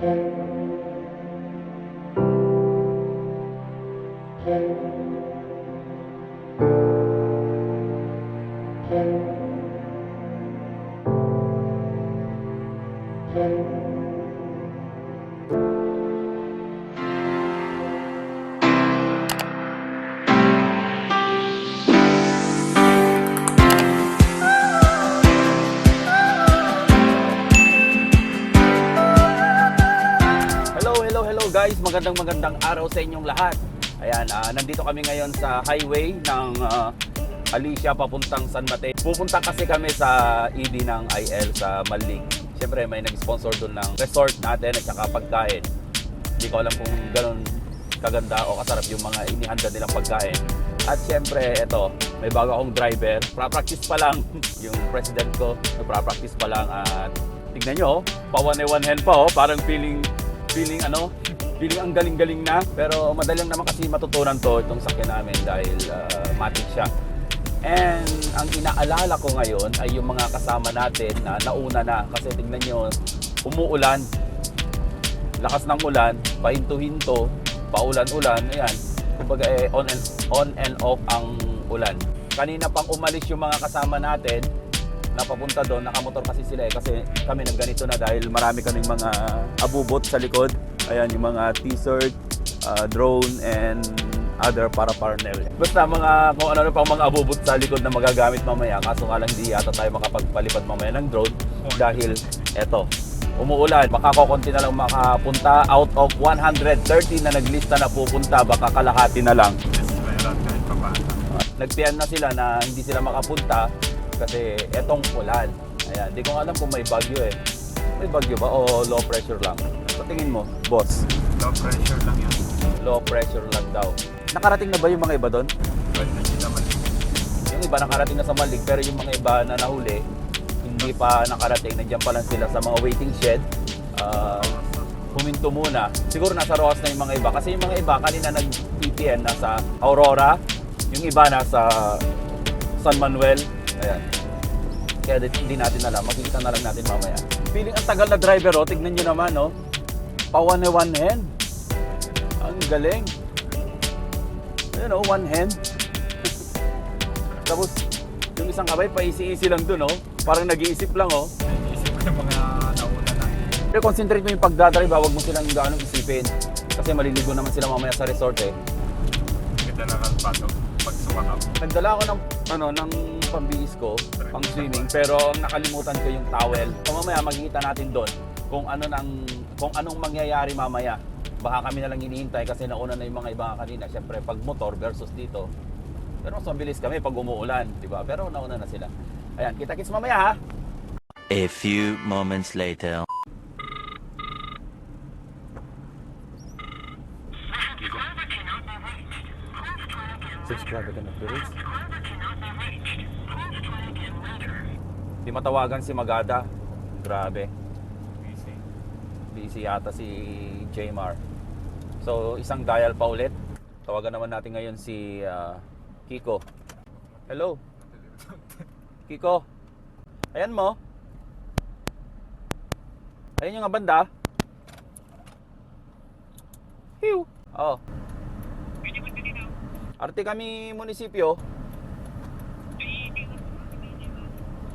Hello guys, magandang araw sa inyong lahat. Ayan, nandito kami ngayon sa highway ng Alicia papuntang San Mateo. Pupunta kasi kami sa ED ng IL sa Malig. Siyempre may nag-sponsor doon ng resort natin at saka pagkain. Hindi ko alam kung gano'n kaganda o kasarap yung mga inihanda nilang pagkain. At siyempre, eto, may bago akong driver. Pra-practice pa lang yung president ko. Pra-practice pa lang at tignan nyo, pa-one hand pa parang feeling ang galing-galing na, pero madalang naman kasi matutunan to itong sakyan namin dahil matic siya. And ang inaalala ko ngayon ay yung mga kasama natin na nauna na, kasi tingnan nyo, umuulan, lakas ng ulan, pahinto-hinto, paulan-ulan, ayan, kumbaga on and off ang ulan. Kanina pang umalis yung mga kasama natin na papunta doon, nakamotor kasi sila kasi kami nagganito na dahil marami kaming mga abubot sa likod. Ayan, yung mga t-shirt, drone, and other para-parnel. Basta mga kung ano pang mga abubot sa likod na magagamit mamaya. Kaso nga lang di yata tayo makapagpalipad mamaya ng drone dahil eto, umuulan. Baka kukunti na lang makapunta. Out of 130 na naglista na pupunta, baka kalahati na lang. Nagpian na sila na hindi sila makapunta kasi etong ulan. Ayan, di ko alam kung may bagyo eh. May bagyo ba o low pressure lang? Sa tingin mo, boss? Low pressure lang yan. Low pressure lang daw. Nakarating na ba yung mga iba doon? Yung iba nakarating na sa Malig, pero yung mga iba na nahuli, hindi pa nakarating. Nandiyan pa lang sila sa mga waiting shed. Huminto muna. Siguro nasa Rojas na yung mga iba. Kasi yung mga iba kanina nag-EPN nasa Aurora. Yung iba nasa San Manuel. Ayan. Kaya hindi natin alam. Makikita na lang natin mamaya. Feeling ang tagal na driver, tignan nyo naman, pa one hand. Ang galing. Ayan, one hand. Tapos, yung isang kamay, paisi-isi lang dun, Parang nag-iisip lang, Isip ko yung mga nauna na. Pero concentrate mo yung pagdadrive, huwag mo silang gaanong isipin. Kasi maliligo naman sila mamaya sa resort, Ganda na ng bato. Pag sumakap. Nagdala ako ng pambihis ko, pang swimming, pero ang nakalimutan ko yung towel. So mamaya makikita natin doon kung anong mangyayari mamaya. Baka kami na lang hinihintay kasi nauna na yung mga iba kanina. Siyempre pag motor versus dito. Pero mas mabilis kami pag umuulan, di ba? Pero nauna na sila. Ayan, kita-kits mamaya ha. A few moments later. Subscribe ka na, please. Di matawagan si Magada. Grabe. Busy yata si Jmar. So, isang dial pa ulit. Tawagan naman natin ngayon si Kiko. Hello? Kiko? Ayan mo? Ayan yung banda? Hiw! Oh. Arte kami munisipyo.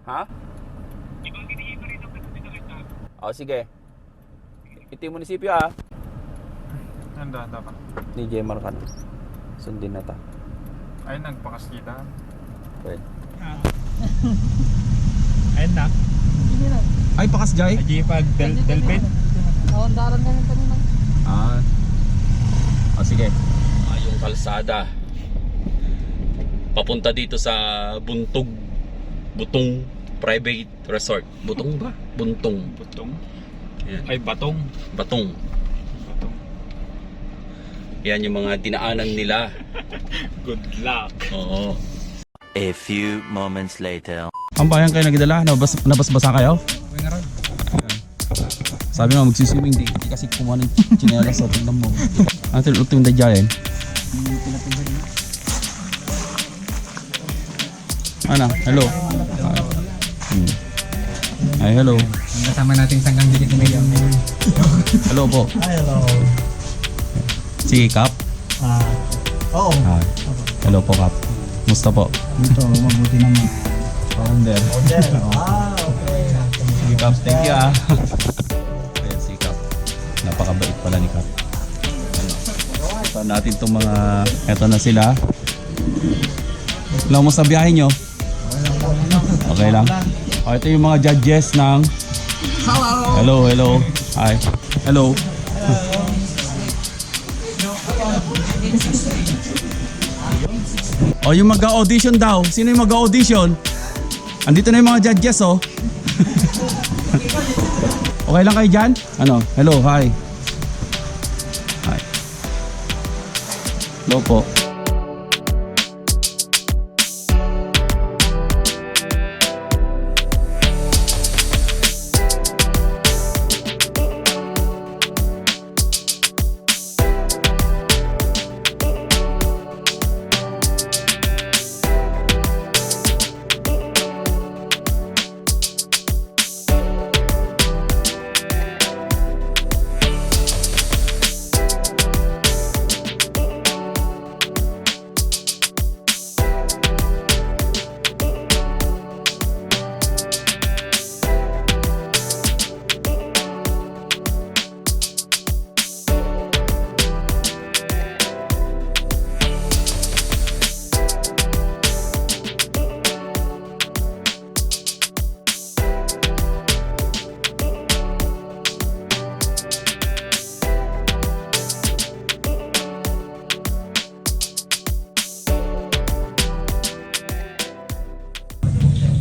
Ha? Oh, sige. Ito yung munisipyo ha. Handa pa. Ni Jmar ka na. Sundin na ta. Ay, nagpakaskita. Okay. Ayun na. Ay, pakas Jai? Ay, pag Delpin. Nawandaran na yung kanina. Sige. Yung kalsada. Papunta dito sa Butong Private Resort. Butong ba? Buntong. Butong. Yan. Ay, Batong. Batong. Batong. Yan yung mga dinaanan nila. Good luck. Oo. A few moments later. Ang bayan kayo nagdala, nabasbasa kayo? Uy nga rin. Sabi nga magsiswimming di kasi kumuha ng chinelas sa tingnan mo. Ano ito yung dadyain? Ana, hello. Ay, hello. Ang kasama natin sanggang dito ngayon. Hello po. Hello. Si Kap. Oo. Hi. Hello po, Kap. Musta po? Dito, mabuti naman. Founder. Order. Okay. Si Kap, thank you Ayan si Kap. Napakabait pala ni Kap. Pa natin itong mga, eto na sila. Alam mo sa biyahe nyo? Okay lang. Ito yung mga judges ng... Hello, hello. Hi. Hello. Oh, yung mag-audition daw. Sino yung mag-audition? Andito na yung mga judges, oh. Okay lang kayo dyan? Ano? Hello, hi. Hi. Hello po.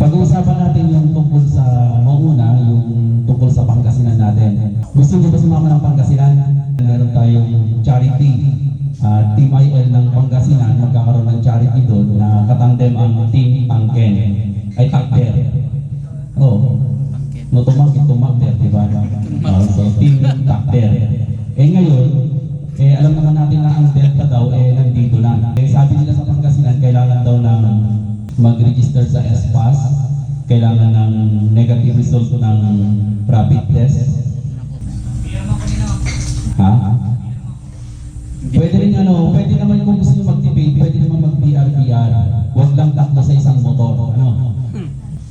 Pag-uusapan natin yung tungkol sa mauna, yung tungkol sa Pangasinan natin. Gusto niyo ba sumama ng Pangasinan? Meron tayong charity. Team IL ng Pangasinan, magkakaroon ng charity doon na katandem ang Team Tangken. Ay, Tangker. Oo. No, tumagter, di ba? So, Team Tangker. Ngayon, alam naman natin na ang Delta daw, nandito na. Sabi nila sa Pangasinan, kailangan daw ng mag-register sa SPAS, kailangan ng negative result ng rapid test. Ha? Pwede rin pwede naman kung gusto nyo mag-debate, pwede naman mag-BRBR. Huwag lang tatlo sa isang motor. Ano?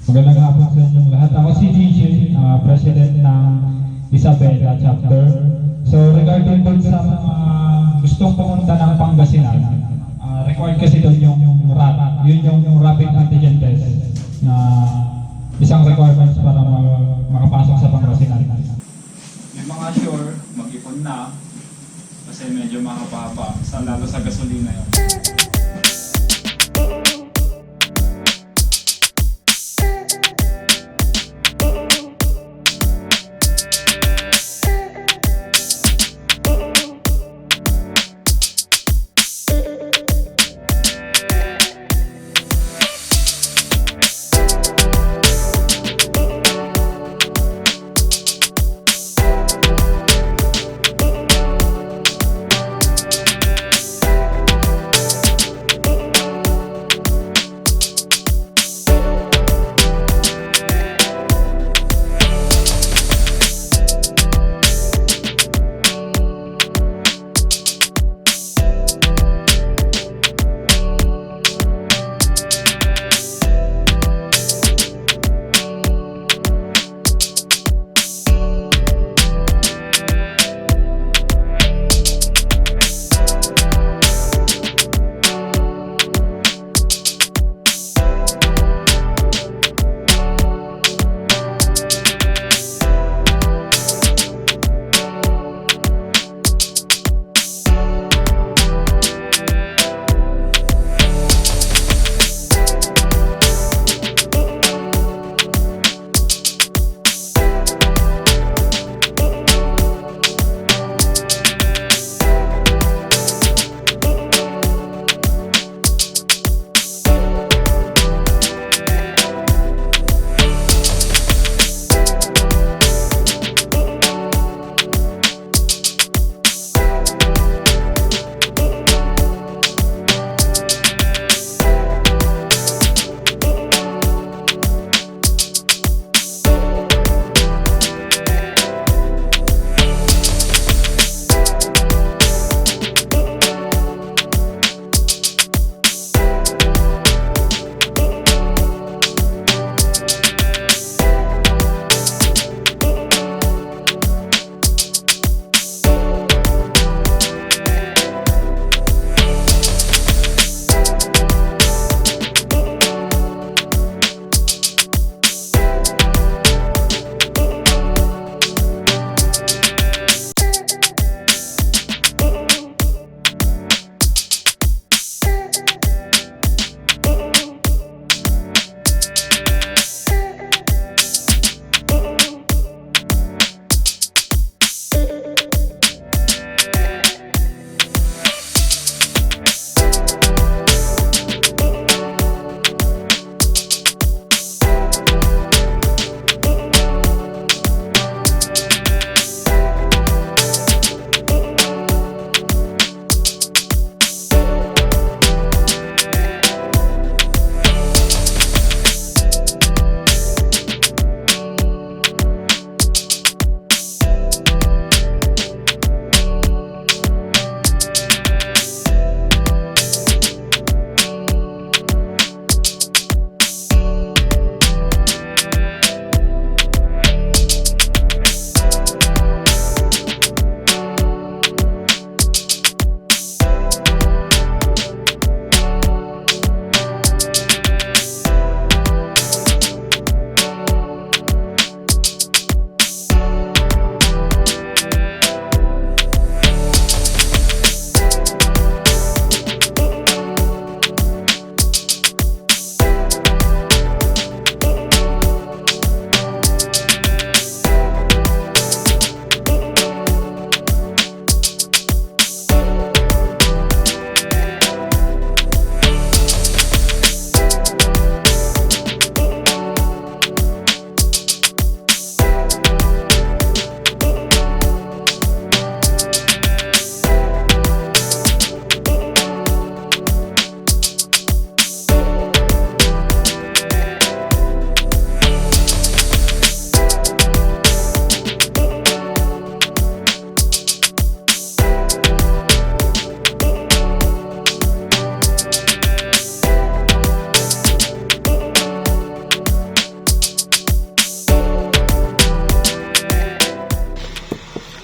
Magandang hapon sa inyong lahat. Ako si DJ, President ng Isabela Chapter. So regarding doon sa mga gustong pumunta ng Pangasinan, required kasi doon yung RAT, yun yung rapid antigen test na isang requirements para makapasok sa Pangasinan. Yung mga sure, mag-ipon na kasi medyo mahaba lalo sa gasolina yun.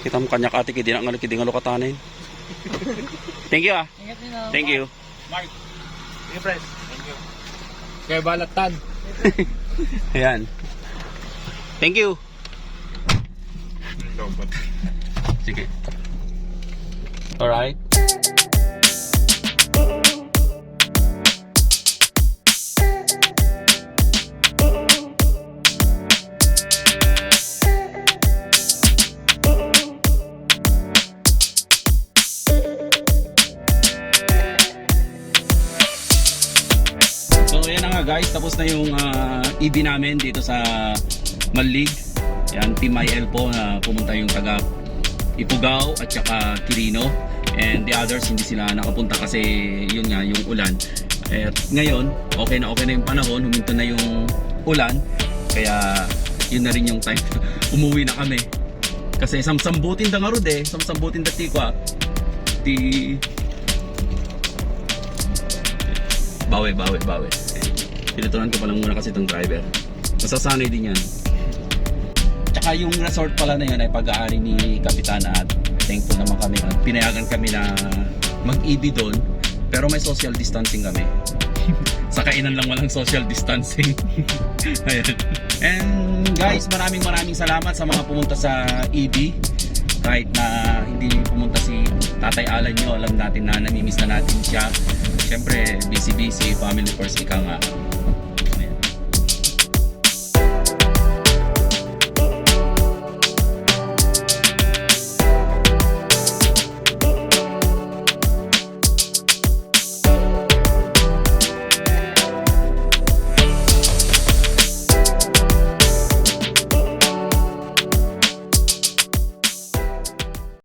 Kita mo kanya kati kidi na ngaliki di nga lokatanin. Thank you ah. Thank you. Mark. Sige, Pres. Thank you. Kaya balatan. Ayan. Thank you. Sige. Alright. So ayan na nga guys, tapos na yung EB namin dito sa Malig. Yan, Team IL po na pumunta yung taga Ifugao at saka Quirino. And the others hindi sila nakapunta kasi yun nga, yung ulan. At ngayon, okay na yung panahon, huminto na yung ulan. Kaya yun na rin yung time umuwi na kami. Kasi samsambutin da nga rod samsambutin da tikwa. Bawi. Pinutunan ko pa lang muna kasi itong driver. Masasanay din yan. Tsaka yung resort pala na yun ay pag-aari ni Kapitana at thankful naman kami. Pinayagan kami na mag-EB doon pero may social distancing kami. Sa kainan lang walang social distancing. Ayan. And guys, maraming salamat sa mga pumunta sa EB. Kahit na hindi pumunta si Tatay Alan nyo, alam natin na namimiss na natin siya. Siyempre, busy, family first, ika nga.